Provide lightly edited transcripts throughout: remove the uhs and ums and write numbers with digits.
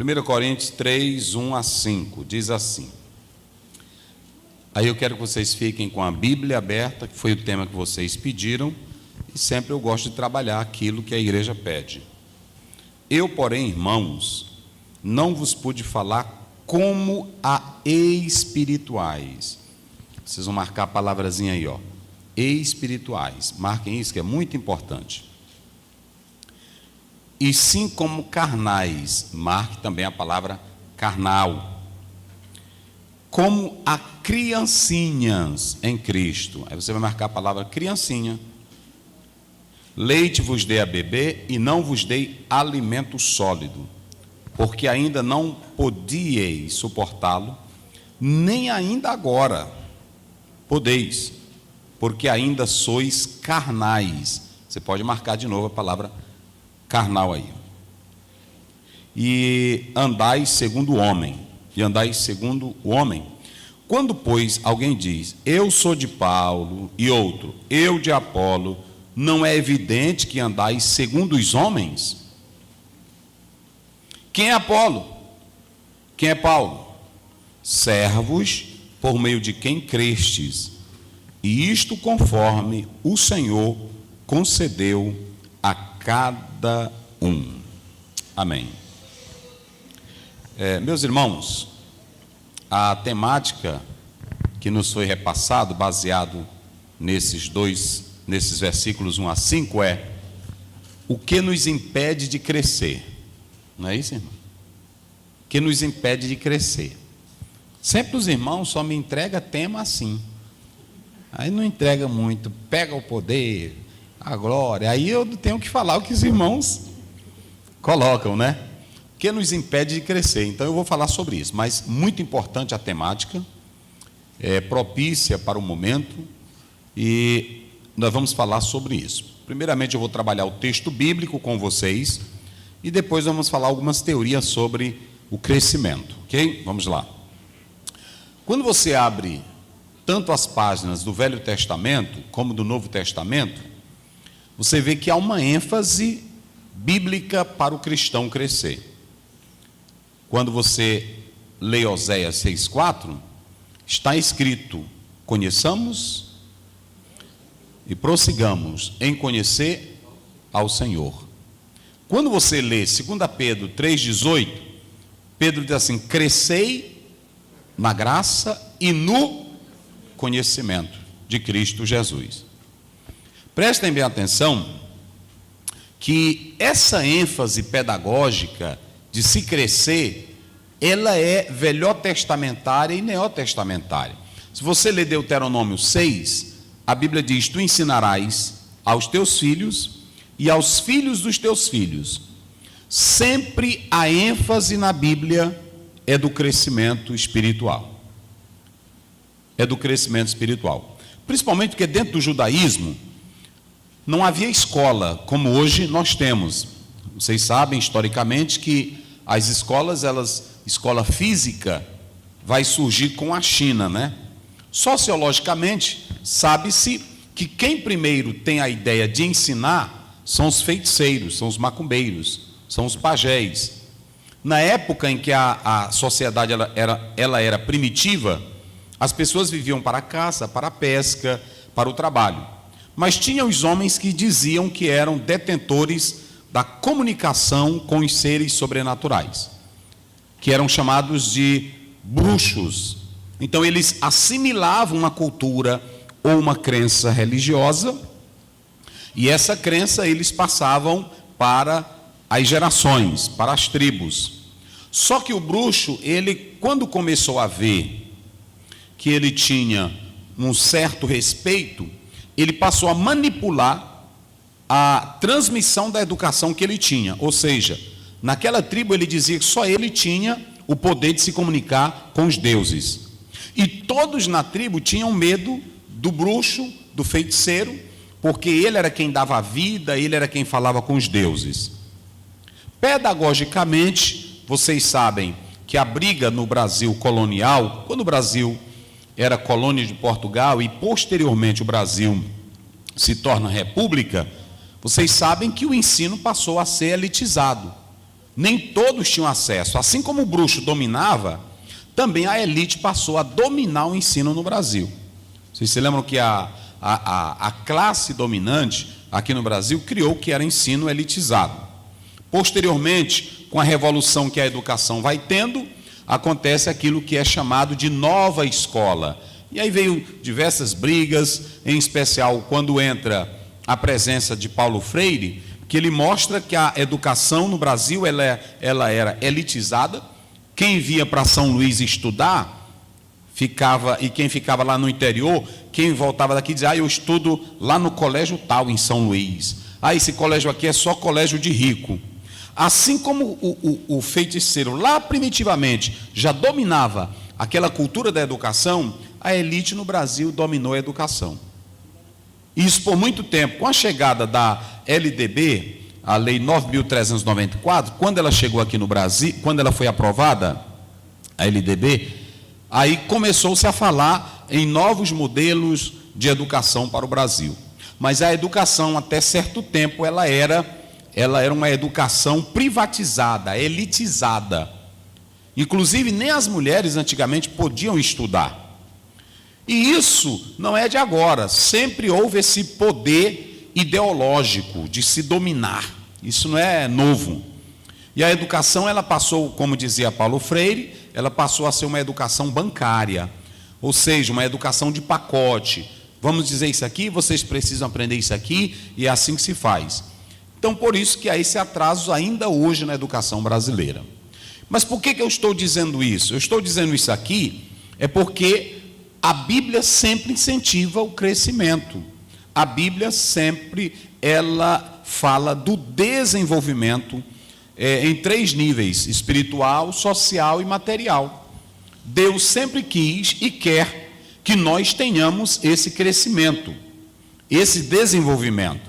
1 Coríntios 3, 1 a 5, diz assim. Aí eu quero que vocês fiquem com a Bíblia aberta, que foi o tema que vocês pediram, e sempre eu gosto de trabalhar aquilo que a igreja pede. Eu, porém, irmãos, não vos pude falar como a espirituais. Vocês vão marcar a palavrazinha aí, ó. Espirituais. Marquem isso, que é muito importante. E sim como carnais. Marque também a palavra carnal. Como a criancinhas em Cristo. Aí você vai marcar a palavra criancinha. Leite vos dei a beber e não vos dei alimento sólido, porque ainda não podíeis suportá-lo, nem ainda agora podeis, porque ainda sois carnais. Você pode marcar de novo a palavra carnal aí. E andais segundo o homem. E andais segundo o homem. Quando, pois, alguém diz, eu sou de Paulo, e outro, eu de Apolo, não é evidente que andais segundo os homens? Quem é Apolo? Quem é Paulo? Servos por meio de quem crestes, e isto conforme o Senhor concedeu a cada um. Amém. Meus irmãos, a temática que nos foi repassado, baseado nesses versículos 1 a 5, é o que nos impede de crescer. Não é isso, irmão? O que nos impede de crescer. Sempre os irmãos só me entregam tema assim. Aí não entrega muito, pega o poder, a glória. Aí eu tenho que falar o que os irmãos colocam, né? O que nos impede de crescer. Então eu vou falar sobre isso. Mas muito importante a temática, propícia para o momento, e nós vamos falar sobre isso. Primeiramente eu vou trabalhar o texto bíblico com vocês, e depois vamos falar algumas teorias sobre o crescimento, ok? Vamos lá. Quando você abre tanto as páginas do Velho Testamento como do Novo Testamento, você vê que há uma ênfase bíblica para o cristão crescer. Quando você lê Oséias 6,4, está escrito, conheçamos e prossigamos em conhecer ao Senhor. Quando você lê 2 Pedro 3,18, Pedro diz assim, crescei na graça e no conhecimento de Cristo Jesus. Prestem bem atenção que essa ênfase pedagógica de se crescer, ela é velhotestamentária e neotestamentária. Se você ler Deuteronômio 6, a Bíblia diz, tu ensinarás aos teus filhos e aos filhos dos teus filhos. Sempre a ênfase na Bíblia é do crescimento espiritual. É do crescimento espiritual. Principalmente porque dentro do judaísmo não havia escola como hoje nós temos. Vocês sabem historicamente que as escolas, escola física vai surgir com a China, né? Sociologicamente, sabe-se que quem primeiro tem a ideia de ensinar são os feiticeiros, são os macumbeiros, são os pajés. Na época em que a sociedade ela era primitiva, as pessoas viviam para a caça, para a pesca, para o trabalho. Mas tinha os homens que diziam que eram detentores da comunicação com os seres sobrenaturais, que eram chamados de bruxos. Então eles assimilavam uma cultura ou uma crença religiosa, e essa crença eles passavam para as gerações, para as tribos. Só que o bruxo, ele, quando começou a ver que ele tinha um certo respeito, ele passou a manipular a transmissão da educação que ele tinha. Ou seja, naquela tribo ele dizia que só ele tinha o poder de se comunicar com os deuses. E todos na tribo tinham medo do bruxo, do feiticeiro, porque ele era quem dava a vida, ele era quem falava com os deuses. Pedagogicamente, vocês sabem que a briga no Brasil colonial, quando o Brasil era colônia de Portugal e posteriormente o Brasil se torna república, vocês sabem que o ensino passou a ser elitizado. nem todos tinham acesso. Assim como o bruxo dominava, também a elite passou a dominar o ensino no Brasil. Vocês se lembram que a classe dominante aqui no Brasil criou o que era ensino elitizado. Posteriormente, com a revolução que a educação vai tendo, acontece aquilo que é chamado de nova escola. E aí veio diversas brigas, em especial quando entra a presença de Paulo Freire, que ele mostra que a educação no Brasil ela era elitizada. Quem via para São Luís estudar, e quem ficava lá no interior, quem voltava daqui dizia: eu estudo lá no colégio tal, em São Luís. Esse colégio aqui é só colégio de rico. Assim como o feiticeiro lá primitivamente já dominava aquela cultura da educação, a elite no Brasil dominou a educação. Isso por muito tempo. Com a chegada da LDB, a Lei 9.394, quando ela chegou aqui no Brasil, quando ela foi aprovada, a LDB, aí começou-se a falar em novos modelos de educação para o Brasil. Mas a educação, até certo tempo, ela era uma educação privatizada, elitizada. Inclusive, nem as mulheres antigamente podiam estudar. E isso não é de agora, sempre houve esse poder ideológico de se dominar. Isso não é novo. E a educação, ela passou, como dizia Paulo Freire, ela passou a ser uma educação bancária, ou seja, uma educação de pacote. Vamos dizer isso aqui, vocês precisam aprender isso aqui, e é assim que se faz. Então, por isso que há esse atraso ainda hoje na educação brasileira. Mas por que eu estou dizendo isso? Eu estou dizendo isso aqui porque a Bíblia sempre incentiva o crescimento. A Bíblia sempre, ela fala do desenvolvimento em 3 níveis: espiritual, social e material. Deus sempre quis e quer que nós tenhamos esse crescimento, esse desenvolvimento.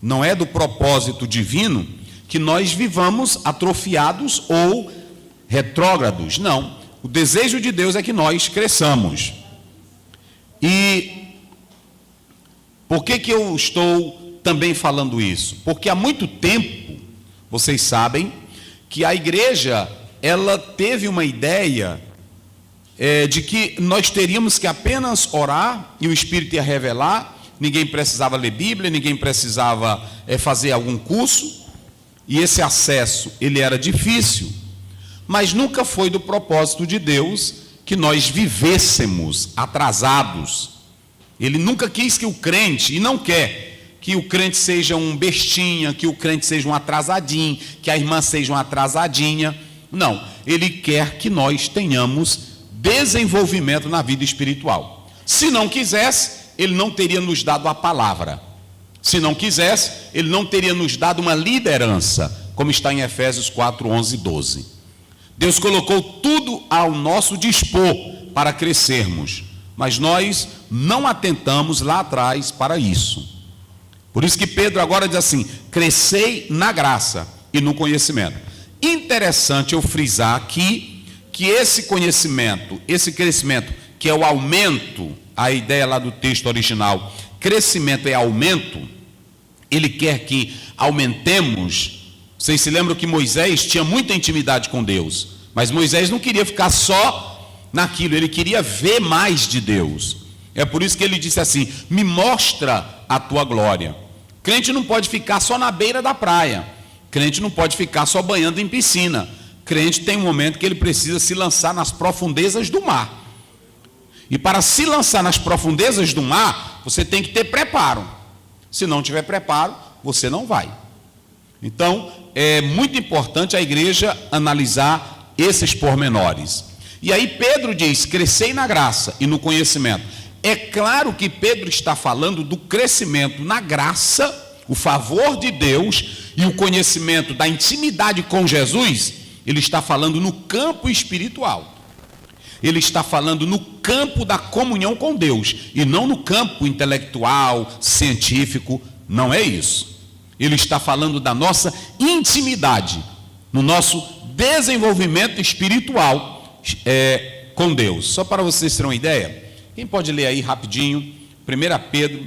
Não é do propósito divino que nós vivamos atrofiados ou retrógrados. Não. O desejo de Deus é que nós cresçamos. E por que eu estou também falando isso? Porque há muito tempo, vocês sabem, que a igreja, ela teve uma ideia de que nós teríamos que apenas orar e o Espírito ia revelar, ninguém precisava ler Bíblia, ninguém precisava fazer algum curso, e esse acesso, ele era difícil, mas nunca foi do propósito de Deus que nós vivêssemos atrasados. Ele nunca quis que o crente, e não quer, que o crente seja um bestinha, que o crente seja um atrasadinho, que a irmã seja uma atrasadinha. Não, ele quer que nós tenhamos desenvolvimento na vida espiritual. Se não quisesse, ele não teria nos dado a palavra. Se não quisesse, ele não teria nos dado uma liderança, como está em Efésios 4, 11 e 12. Deus colocou tudo ao nosso dispor para crescermos, mas nós não atentamos lá atrás para isso. Por isso que Pedro agora diz assim: crescei na graça e no conhecimento. Interessante eu frisar aqui que esse conhecimento, esse crescimento, que é o aumento, a ideia lá do texto original, crescimento é aumento, ele quer que aumentemos. Vocês se lembram que Moisés tinha muita intimidade com Deus, mas Moisés não queria ficar só naquilo, ele queria ver mais de Deus. É por isso que ele disse assim: me mostra a tua glória. Crente não pode ficar só na beira da praia, crente não pode ficar só banhando em piscina. Crente tem um momento que ele precisa se lançar nas profundezas do mar. E para se lançar nas profundezas do mar, você tem que ter preparo. Se não tiver preparo, você não vai. Então, é muito importante a igreja analisar esses pormenores. E aí Pedro diz: crescei na graça e no conhecimento. É claro que Pedro está falando do crescimento na graça, o favor de Deus e o conhecimento da intimidade com Jesus. Ele está falando no campo espiritual. Ele está falando no campo da comunhão com Deus e não no campo intelectual, científico. Não é isso. Ele está falando da nossa intimidade, no nosso desenvolvimento espiritual com Deus. Só para vocês terem uma ideia, quem pode ler aí rapidinho, 1 Pedro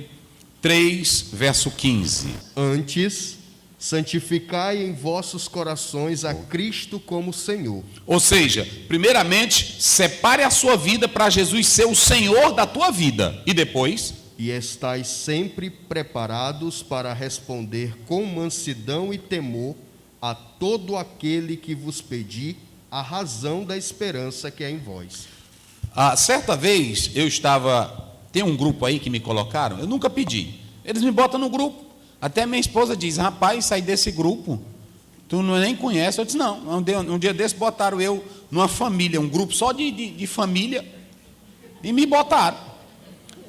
3, verso 15. Antes, santificai em vossos corações a Cristo como Senhor. Ou seja, primeiramente, separe a sua vida para Jesus ser o Senhor da tua vida. E depois? E estais sempre preparados para responder com mansidão e temor a todo aquele que vos pedir a razão da esperança que é em vós. Certa vez eu estava... Tem um grupo aí que me colocaram, eu nunca pedi. Eles me botam no grupo. Até minha esposa diz: rapaz, sai desse grupo, tu não nem conhece. Eu disse: não, um dia desse botaram eu numa família, um grupo só de família, e me botaram.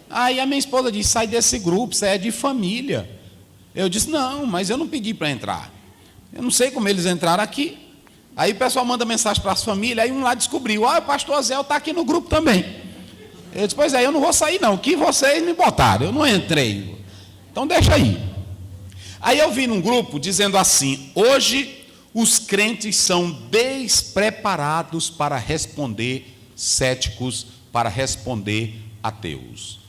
Aí a minha esposa disse: sai desse grupo, isso é de família. Eu disse: não, mas eu não pedi para entrar. Eu não sei como eles entraram aqui. Aí o pessoal manda mensagem para as famílias, aí um lá descobriu: o pastor Zé está aqui no grupo também. Eu disse: pois é, eu não vou sair não, que vocês me botaram, eu não entrei. Então deixa aí. Aí eu vi num grupo dizendo assim: hoje os crentes são despreparados para responder céticos, para responder ateus.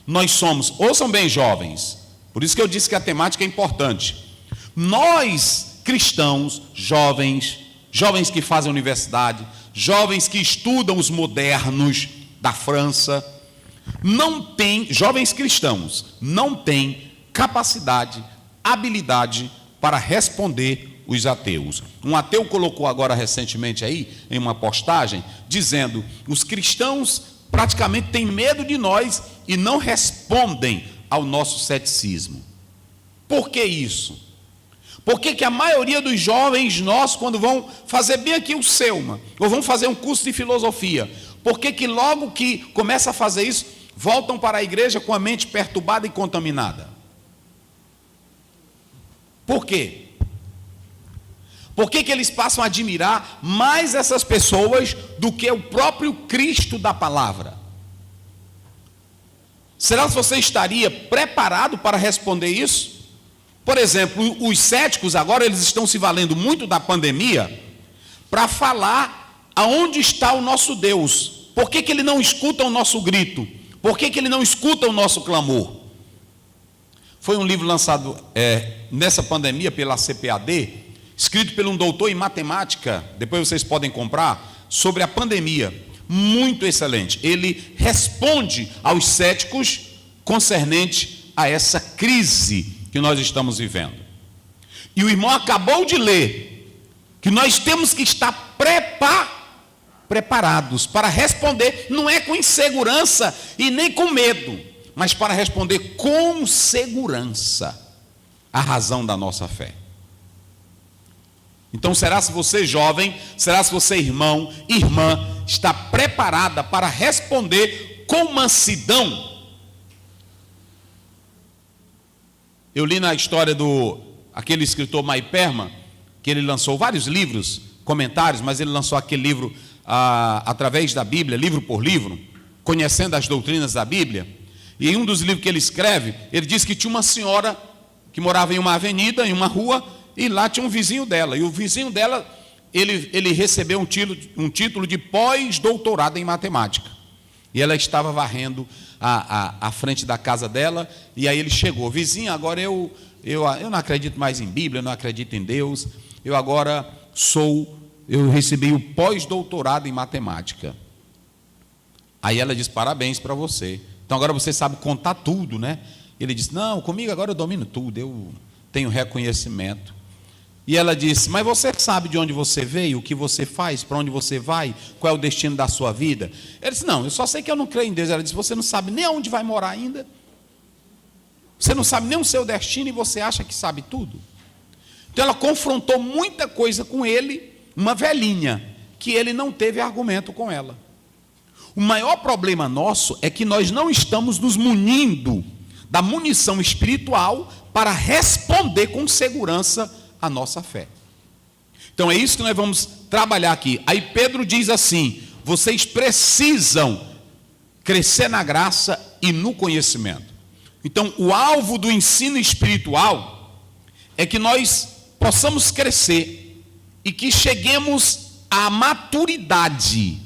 Nós somos, ouçam bem, jovens, por isso que eu disse que a temática é importante. Nós, cristãos, jovens que fazem universidade, jovens que estudam os modernos da França, jovens cristãos, não têm capacidade, habilidade para responder os ateus. Um ateu colocou agora recentemente aí, em uma postagem, dizendo: os cristãos praticamente têm medo de nós e não respondem ao nosso ceticismo. Por que isso? Por que a maioria dos jovens nossos, quando vão fazer bem aqui o Selma, ou vão fazer um curso de filosofia, por que logo que começa a fazer isso, voltam para a igreja com a mente perturbada e contaminada? Por quê? Por que eles passam a admirar mais essas pessoas do que o próprio Cristo da palavra? Será que você estaria preparado para responder isso? Por exemplo, os céticos agora, eles estão se valendo muito da pandemia para falar aonde está o nosso Deus. Por que ele não escuta o nosso grito? Por que ele não escuta o nosso clamor? Foi um livro lançado nessa pandemia pela CPAD, escrito por um doutor em matemática, depois vocês podem comprar, sobre a pandemia. Muito excelente. Ele responde aos céticos concernente a essa crise que nós estamos vivendo. E o irmão acabou de ler que nós temos que estar preparados para responder, não é com insegurança e nem com medo, mas para responder com segurança a razão da nossa fé. Então, será se você jovem, será se você irmão, irmã, está preparada para responder com mansidão? Eu li na história aquele escritor Maiperma, que ele lançou vários livros, comentários, mas ele lançou aquele livro através da Bíblia, livro por livro, conhecendo as doutrinas da Bíblia. E em um dos livros que ele escreve, ele diz que tinha uma senhora que morava em uma avenida, em uma rua, e lá tinha um vizinho dela. E o vizinho dela, ele recebeu um título de pós-doutorado em matemática. E ela estava varrendo a frente da casa dela, e aí ele chegou: vizinho, agora eu não acredito mais em Bíblia, eu não acredito em Deus, eu recebi o pós-doutorado em matemática. Aí ela disse: parabéns para você. Então agora você sabe contar tudo, né? Ele disse: não, comigo agora eu domino tudo, eu tenho reconhecimento. E ela disse: mas você sabe de onde você veio, o que você faz, para onde você vai, qual é o destino da sua vida? Ele disse: não, eu só sei que eu não creio em Deus. Ela disse: você não sabe nem aonde vai morar ainda? Você não sabe nem o seu destino e você acha que sabe tudo? Então ela confrontou muita coisa com ele, uma velhinha, que ele não teve argumento com ela. O maior problema nosso é que nós não estamos nos munindo da munição espiritual para responder com segurança a nossa fé. Então é isso que nós vamos trabalhar aqui. Aí Pedro diz assim: vocês precisam crescer na graça e no conhecimento. Então o alvo do ensino espiritual é que nós possamos crescer e que cheguemos à maturidade.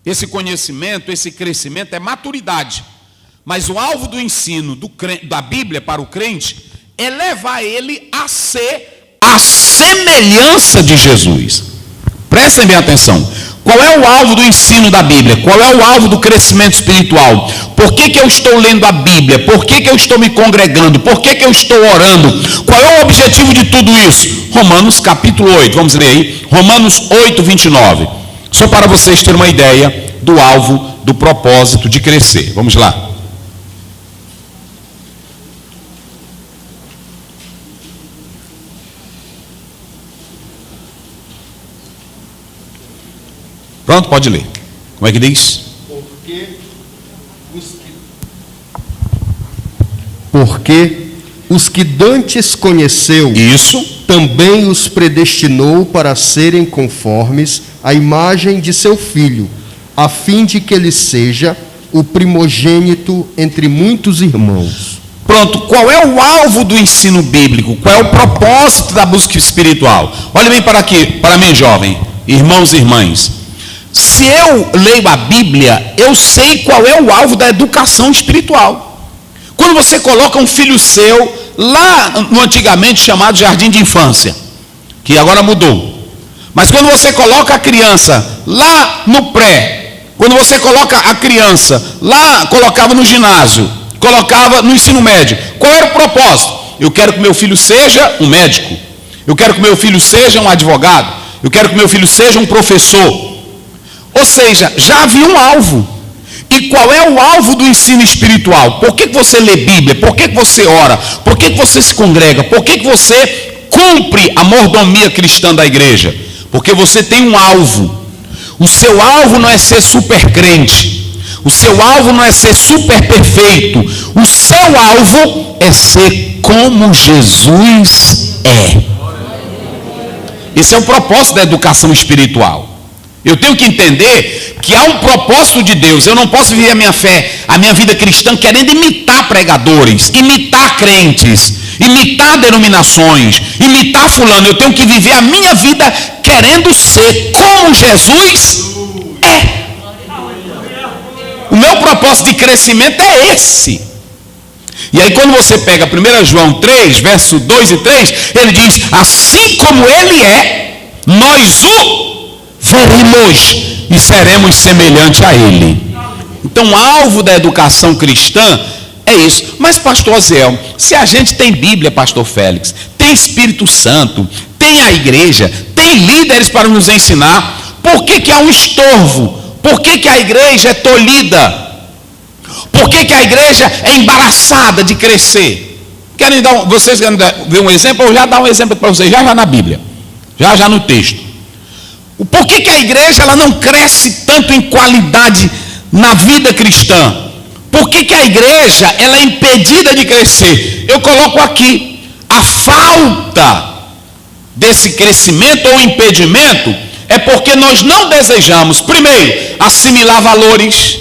Esse conhecimento, esse crescimento é maturidade. Mas o alvo do ensino da Bíblia para o crente é levar ele a ser a semelhança de Jesus. Prestem bem atenção. Qual é o alvo do ensino da Bíblia? Qual é o alvo do crescimento espiritual? Por que eu estou lendo a Bíblia? Por que eu estou me congregando? Por que eu estou orando? Qual é o objetivo de tudo isso? Romanos capítulo 8, vamos ler aí. Romanos 8, 29. Só para vocês terem uma ideia do alvo, do propósito de crescer. Vamos lá. Pronto, pode ler. Como é que diz? Porque os que dantes conheceu, Isso. também os predestinou para serem conformes à imagem de seu Filho, a fim de que ele seja o primogênito entre muitos irmãos. Pronto, qual é o alvo do ensino bíblico? Qual é o propósito da busca espiritual? Olha bem para aqui, para mim, jovem, irmãos e irmãs. Se eu leio a Bíblia, eu sei qual é o alvo da educação espiritual. Quando você coloca um filho seu lá no antigamente chamado jardim de infância, que agora mudou, mas quando você coloca a criança lá no pré, quando você coloca a criança lá, colocava no ginásio, colocava no ensino médio, qual era o propósito? Eu quero que meu filho seja um médico, eu quero que meu filho seja um advogado, eu quero que meu filho seja um professor. Ou seja, já havia um alvo. E qual é o alvo do ensino espiritual? Por que você lê Bíblia? Por que você ora? Por que você se congrega? Por que você cumpre a mordomia cristã da igreja? Porque você tem um alvo. O seu alvo não é ser super crente. O seu alvo não é ser super perfeito. O seu alvo é ser como Jesus é. Esse é o propósito da educação espiritual. Eu tenho que entender que há um propósito de Deus. Eu não posso viver a minha fé, a minha vida cristã, querendo imitar pregadores, imitar crentes, imitar denominações, imitar fulano. Eu tenho que viver a minha vida querendo ser como Jesus é. O meu propósito de crescimento é esse. E aí quando você pega 1 João 3, verso 2 e 3, ele diz, assim como ele é, nós o veremos e seremos semelhantes a ele. Então o alvo da educação cristã é isso. Mas pastor Aziel, se a gente tem Bíblia, pastor Félix, tem Espírito Santo, tem a igreja, tem líderes para nos ensinar, por que há um estorvo? Por que a igreja é tolhida? Por que a igreja é embaraçada de crescer? Vocês querem ver um exemplo? Eu já dar um exemplo para vocês, já na Bíblia, já no texto. Por que a igreja ela não cresce tanto em qualidade na vida cristã? Por que a igreja ela é impedida de crescer? Eu coloco aqui, a falta desse crescimento ou impedimento é porque nós não desejamos, primeiro, assimilar valores,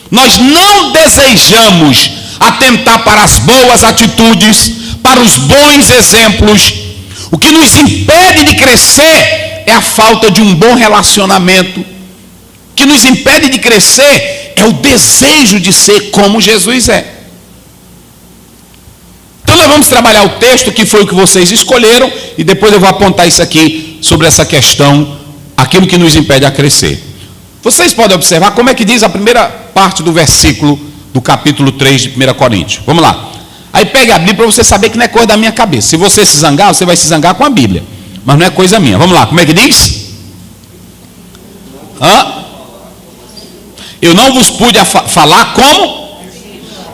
nós não desejamos atentar para as boas atitudes, para os bons exemplos. O que nos impede de crescer é a falta de um bom relacionamento. O que nos impede de crescer é o desejo de ser como Jesus é. Então nós vamos trabalhar o texto que foi o que vocês escolheram e depois eu vou apontar isso aqui sobre essa questão, aquilo que nos impede a crescer. Vocês podem observar como é que diz a primeira parte do versículo do capítulo 3 de 1 Coríntios. Vamos lá. Aí pega a Bíblia para você saber que não é coisa da minha cabeça. Se você se zangar, você vai se zangar com a Bíblia. Mas não é coisa minha. Vamos lá, como é que diz? Eu não vos pude falar como?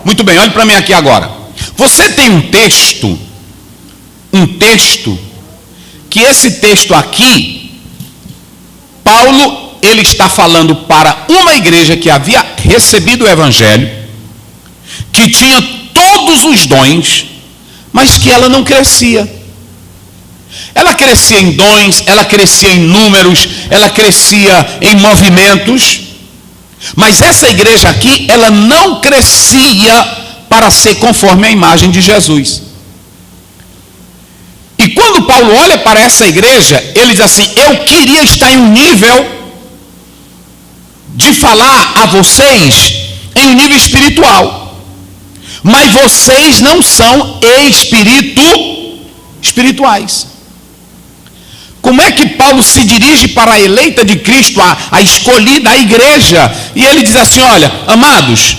Muito bem, olhe para mim aqui agora. Você tem um texto, que esse texto aqui, Paulo, ele está falando para uma igreja que havia recebido o Evangelho, que tinha todos os dons, mas que ela não crescia. Ela crescia em dons, ela crescia em números, ela crescia em movimentos, mas essa igreja aqui, ela não crescia para ser conforme a imagem de Jesus. E quando Paulo olha para essa igreja, ele diz assim, eu queria estar em um nível de falar a vocês em um nível espiritual, mas vocês não são espirituais. Como é que Paulo se dirige para a eleita de Cristo, a escolhida, a igreja? E ele diz assim: olha, amados,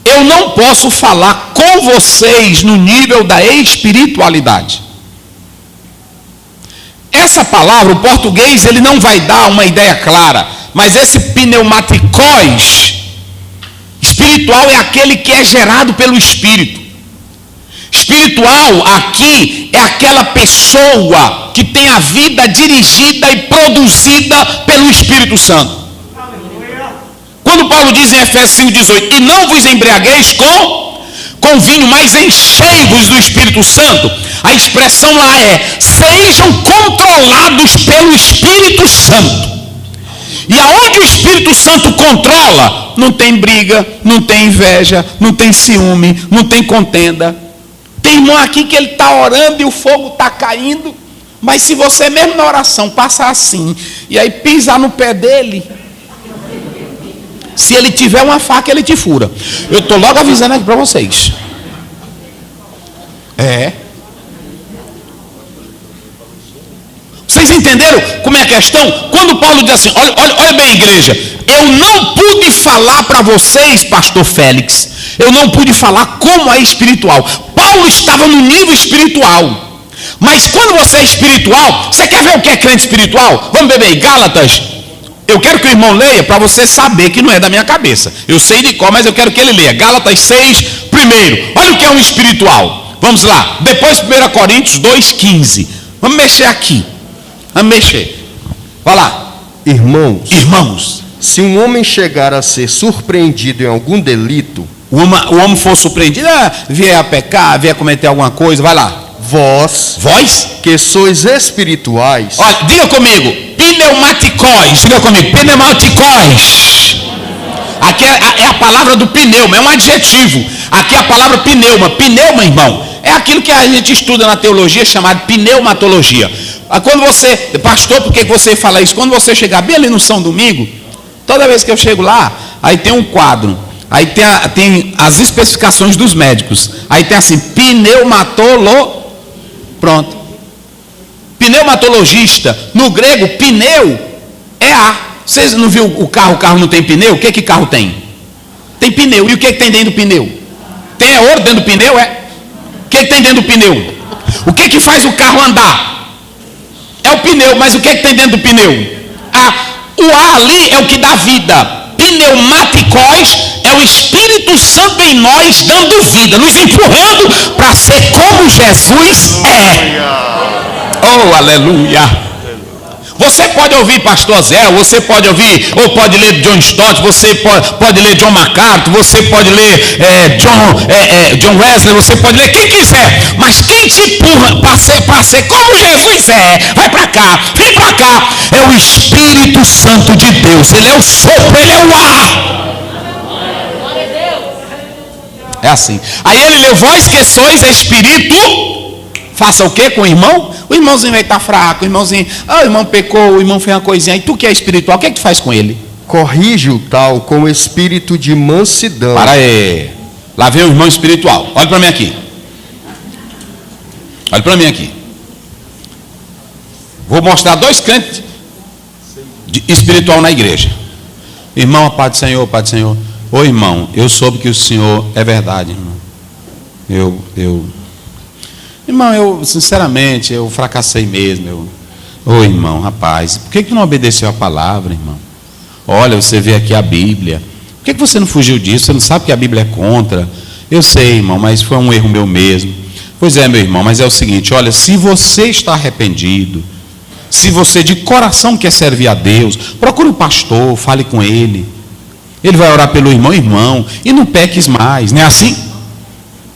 eu não posso falar com vocês no nível da espiritualidade. Essa palavra, o português, ele não vai dar uma ideia clara, mas esse pneumatikos espiritual é aquele que é gerado pelo Espírito. Espiritual aqui é aquela pessoa que tem a vida dirigida e produzida pelo Espírito Santo. Quando Paulo diz em Efésios 5,18: e não vos embriagueis com vinho, mas enchei-vos do Espírito Santo, a expressão lá é: sejam controlados pelo Espírito Santo. E aonde o Espírito Santo controla, não tem briga, não tem inveja, não tem ciúme, não tem contenda. Tem irmão aqui que ele está orando e o fogo está caindo, mas se você mesmo na oração passar assim, e aí pisar no pé dele, se ele tiver uma faca, ele te fura. Eu estou logo avisando aqui para vocês. Vocês entenderam como é a questão? Quando Paulo diz assim: olha bem, igreja, eu não pude falar para vocês, pastor Félix, eu não pude falar como é espiritual. Paulo estava no nível espiritual, mas quando você é espiritual, você quer ver o que é crente espiritual? Vamos beber aí, Gálatas. Eu quero que o irmão leia para você saber que não é da minha cabeça. Eu sei de qual, mas eu quero que ele leia. Gálatas 6, primeiro. Olha o que é um espiritual. Vamos lá. Depois 1 Coríntios 2,15. Vamos mexer aqui. Vamos mexer. Vai lá. Irmãos, se um homem chegar a ser surpreendido em algum delito, o homem for surpreendido, vier a pecar, vier a cometer alguma coisa, vai lá. Vós, que sois espirituais. Olha, diga comigo, pneumatikos. Diga comigo, pneumatikos. Aqui é a palavra do pneuma, é um adjetivo. Aqui é a palavra pneuma. Pneuma, irmão, é aquilo que a gente estuda na teologia chamado pneumatologia. Quando você, pastor, por que você fala isso? Quando você chegar bem ali no São Domingo, toda vez que eu chego lá, aí tem um quadro. Aí tem as especificações dos médicos. Aí tem assim, pronto. Pneumatologista, no grego, pneu é ar. Vocês não viram o carro não tem pneu? O que carro tem? Tem pneu. E o que tem dentro do pneu? Tem ouro dentro do pneu? O que tem dentro do pneu? O que faz o carro andar? É o pneu, mas o que tem dentro do pneu? O ar ali é o que dá vida. Pneumatikos é o Espírito Santo em nós dando vida, nos empurrando para ser como Jesus é. Oh, aleluia. Você pode ouvir pastor Zé, você pode ouvir, ou pode ler John Stott, você pode ler John MacArthur, você pode ler John Wesley, você pode ler quem quiser, mas quem te empurra para ser como Jesus é, vai para cá, vem para cá, é o Espírito Santo de Deus. Ele é o sopro, ele é o ar. É assim. Aí ele leu: vós que sois espírito, faça o que com o irmão? O irmãozinho vai estar fraco, o irmãozinho, o irmão pecou, o irmão fez uma coisinha, e tu que é espiritual, o que é que tu faz com ele? Corrige o tal com espírito de mansidão. Para aí, lá vem o irmão espiritual. Olha para mim aqui. Olha para mim aqui. Vou mostrar dois crentes espiritual na igreja. Irmão, a paz do Senhor, paz do Senhor. Ô irmão, eu soube que o Senhor é verdade, irmão. Irmão, eu sinceramente, eu fracassei mesmo. Ô irmão, rapaz, por que não obedeceu a palavra, irmão? Olha, você vê aqui a Bíblia. Por que você não fugiu disso? Você não sabe que a Bíblia é contra? Eu sei, irmão, mas foi um erro meu mesmo. Pois é, meu irmão, mas é o seguinte, olha, se você está arrependido, se você de coração quer servir a Deus, procure o pastor, fale com ele. Ele vai orar pelo irmão, e não peques mais, não é assim?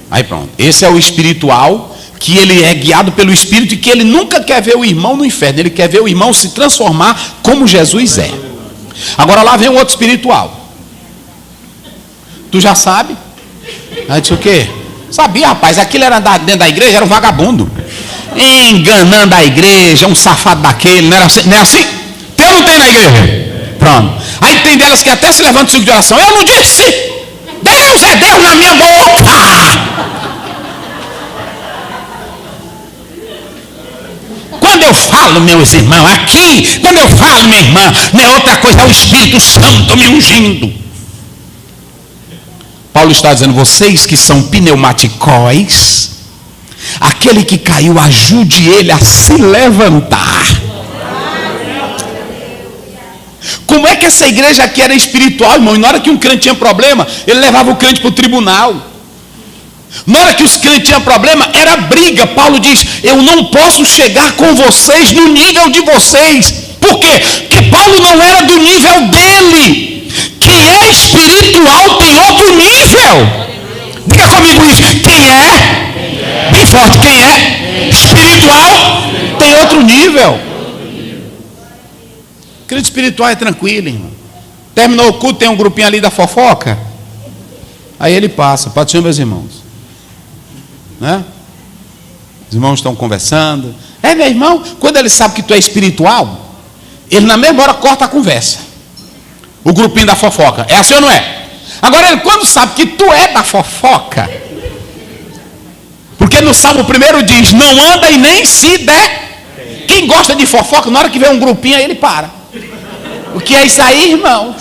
Aí pronto, esse é o espiritual, que ele é guiado pelo Espírito e que ele nunca quer ver o irmão no inferno, ele quer ver o irmão se transformar como Jesus é. Agora lá vem o outro espiritual. Tu já sabe? Aí disse o quê? Sabia, rapaz, aquilo era dentro da igreja, era um vagabundo, enganando a igreja, um safado daquele, não é assim? Tem ou não tem na igreja? Pronto. Aí tem delas que até se levantam o ciclo de oração. Eu não disse, Deus é Deus na minha boca. falo, meus irmãos, aqui, quando eu falo, minha irmã, não é outra coisa, é o Espírito Santo me ungindo. Paulo está dizendo, vocês que são pneumaticóis, aquele que caiu, ajude ele a se levantar. Como é que essa igreja aqui era espiritual, irmão? E na hora que um crente tinha problema, ele levava o crente para o tribunal. Na hora que os crentes tinham problema, era briga. Paulo diz, eu não posso chegar com vocês no nível de vocês. Por quê? Porque Paulo não era do nível dele. Quem é espiritual tem outro nível. Diga comigo isso. Quem é? Bem forte. Quem é? Espiritual tem outro nível. Crente espiritual é tranquilo, irmão. Terminou o culto, tem um grupinho ali da fofoca. Aí ele passa. Pode ser, meus irmãos. Né? Os irmãos estão conversando. Meu irmão, quando ele sabe que tu é espiritual, ele na mesma hora corta a conversa. O grupinho da fofoca. É assim ou não é? Agora, ele quando sabe que tu é da fofoca, porque no Salmo 1 diz, não anda e nem se der. Quem gosta de fofoca, na hora que vê um grupinho, aí ele para. O que é isso aí, irmãos?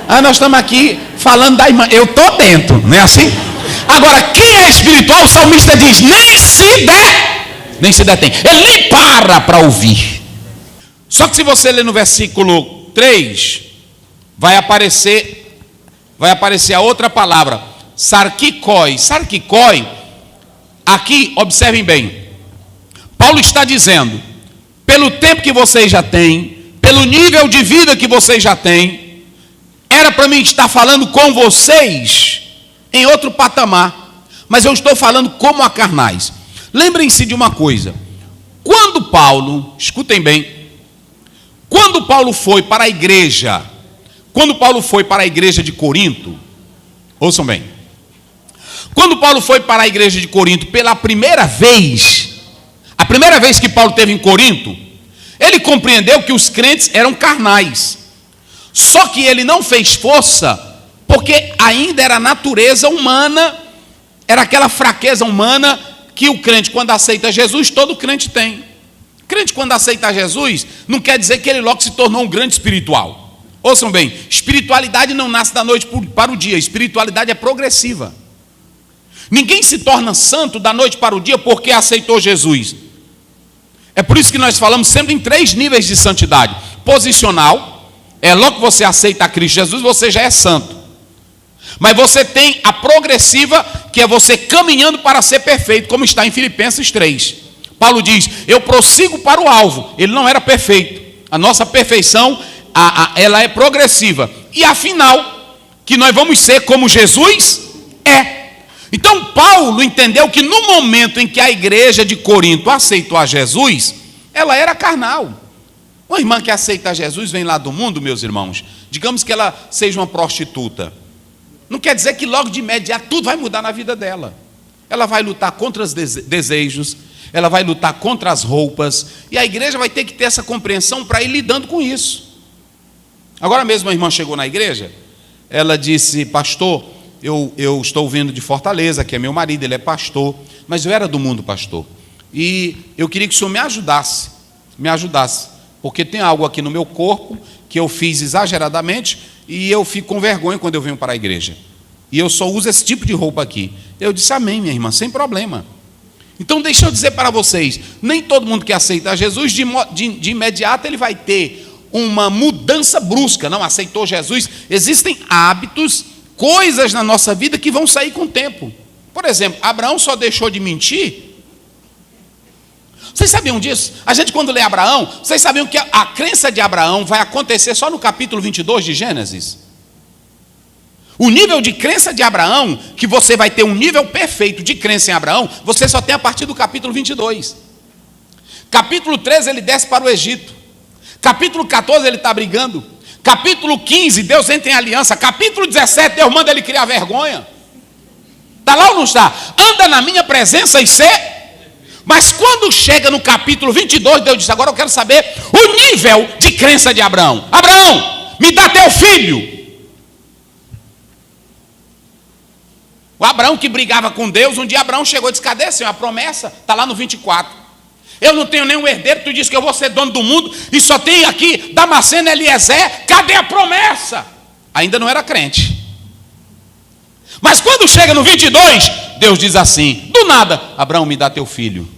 Nós estamos aqui falando da irmã. Eu estou dentro, não é assim? Agora, quem é espiritual, o salmista diz, nem se detém. Ele nem para ouvir. Só que se você ler no versículo 3, vai aparecer a outra palavra, sarkikoi. Sarkikoi, aqui, observem bem, Paulo está dizendo, pelo tempo que vocês já têm, pelo nível de vida que vocês já têm, era para mim estar falando com vocês em outro patamar, mas eu estou falando como a carnais. Lembrem-se de uma coisa, quando Paulo, escutem bem, quando Paulo foi para a igreja de Corinto, ouçam bem, quando Paulo foi para a igreja de Corinto pela primeira vez, a primeira vez que Paulo esteve em Corinto, ele compreendeu que os crentes eram carnais, só que ele não fez força, porque ainda era natureza humana, era aquela fraqueza humana que o crente, quando aceita Jesus, todo crente tem. Crente, quando aceita Jesus, não quer dizer que ele logo se tornou um grande espiritual. Ouçam bem, espiritualidade não nasce da noite para o dia, espiritualidade é progressiva. Ninguém se torna santo da noite para o dia porque aceitou Jesus. É por isso que nós falamos sempre em 3 níveis de santidade. Posicional, logo que você aceita a Cristo Jesus, você já é santo. Mas você tem a progressiva, que é você caminhando para ser perfeito, como está em Filipenses 3. Paulo diz, eu prossigo para o alvo. Ele não era perfeito. A nossa perfeição, ela é progressiva. E afinal, que nós vamos ser como Jesus é. Então Paulo entendeu que no momento em que a igreja de Corinto aceitou a Jesus, ela era carnal. Uma irmã que aceita Jesus vem lá do mundo, meus irmãos. Digamos que ela seja uma prostituta. Não quer dizer que logo de imediato tudo vai mudar na vida dela. Ela vai lutar contra os desejos, ela vai lutar contra as roupas, e a igreja vai ter que ter essa compreensão para ir lidando com isso. Agora mesmo a irmã chegou na igreja, ela disse, pastor, eu estou vindo de Fortaleza, que é meu marido, ele é pastor, mas eu era do mundo, pastor, e eu queria que o senhor me ajudasse, porque tem algo aqui no meu corpo que eu fiz exageradamente e eu fico com vergonha quando eu venho para a igreja. E eu só uso esse tipo de roupa aqui. Eu disse, amém, minha irmã, sem problema. Então deixa eu dizer para vocês, nem todo mundo que aceita Jesus, de imediato ele vai ter uma mudança brusca. Não aceitou Jesus. Existem hábitos, coisas na nossa vida que vão sair com o tempo. Por exemplo, Abraão só deixou de mentir. Vocês sabiam disso? A gente quando lê Abraão, vocês sabiam que a crença de Abraão vai acontecer só no capítulo 22 de Gênesis? O nível de crença de Abraão, que você vai ter um nível perfeito de crença em Abraão, você só tem a partir do capítulo 22. Capítulo 13 ele desce para o Egito. Capítulo 14 ele está brigando. Capítulo 15 Deus entra em aliança. Capítulo 17 Deus manda ele criar vergonha. Está lá ou não está? Anda na minha presença e ser. Mas quando chega no capítulo 22, Deus diz, agora eu quero saber o nível de crença de Abraão. Abraão, me dá teu filho. O Abraão que brigava com Deus, um dia Abraão chegou e disse, cadê, Senhor, a promessa? Está lá no 24. Eu não tenho nenhum herdeiro, tu diz que eu vou ser dono do mundo, e só tem aqui Damasceno, Eliezer, cadê a promessa? Ainda não era crente. Mas quando chega no 22, Deus diz assim, do nada, Abraão, me dá teu filho.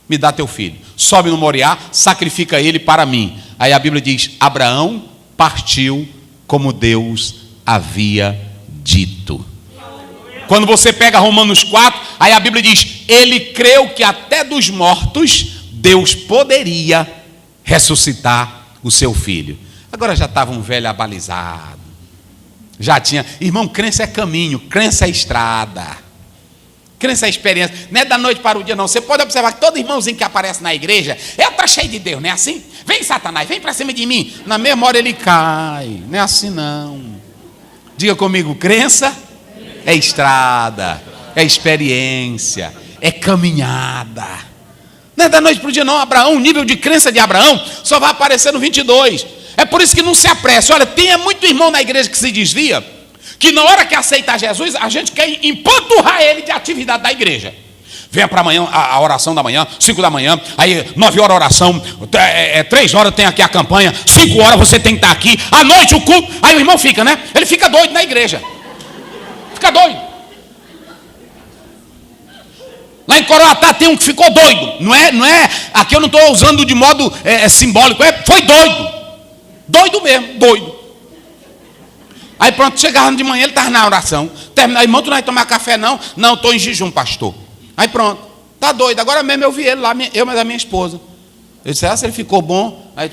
Me dá teu filho. Sobe no Moriá, sacrifica ele para mim. Aí a Bíblia diz, Abraão partiu como Deus havia dito. Quando você pega Romanos 4, aí a Bíblia diz, ele creu que até dos mortos Deus poderia ressuscitar o seu filho. Agora já estava um velho abalizado. Já tinha, irmão, crença é caminho, crença é estrada. Crença é experiência, não é da noite para o dia não. Você pode observar que todo irmãozinho que aparece na igreja, está cheio de Deus, não é assim? Vem Satanás, vem para cima de mim. Na mesma hora ele cai, não é assim não. Diga comigo, crença é estrada, é experiência, é caminhada. Não é da noite para o dia não. Abraão, o nível de crença de Abraão só vai aparecer no 22. É por isso que não se apresse. Olha, tem muito irmão na igreja que se desvia, que na hora que aceitar Jesus, a gente quer empanturrar ele de atividade da igreja. Venha para amanhã, a oração da manhã, 5 da manhã, aí 9 horas a oração, 3 horas tem aqui a campanha, 5 horas você tem que estar aqui, à noite o culto, aí o irmão fica, né? Ele fica doido na igreja. Fica doido. Lá em Coroatá tem um que ficou doido. Não é, aqui eu não estou usando de modo simbólico, foi doido. Doido mesmo, doido. Aí pronto, chegava de manhã, ele estava na oração. Terminar, irmão, tu não vai tomar café não? Não, estou em jejum, pastor. Aí pronto, tá doido. Agora mesmo eu vi ele lá, eu, mas a minha esposa. Eu disse, se ele ficou bom, aí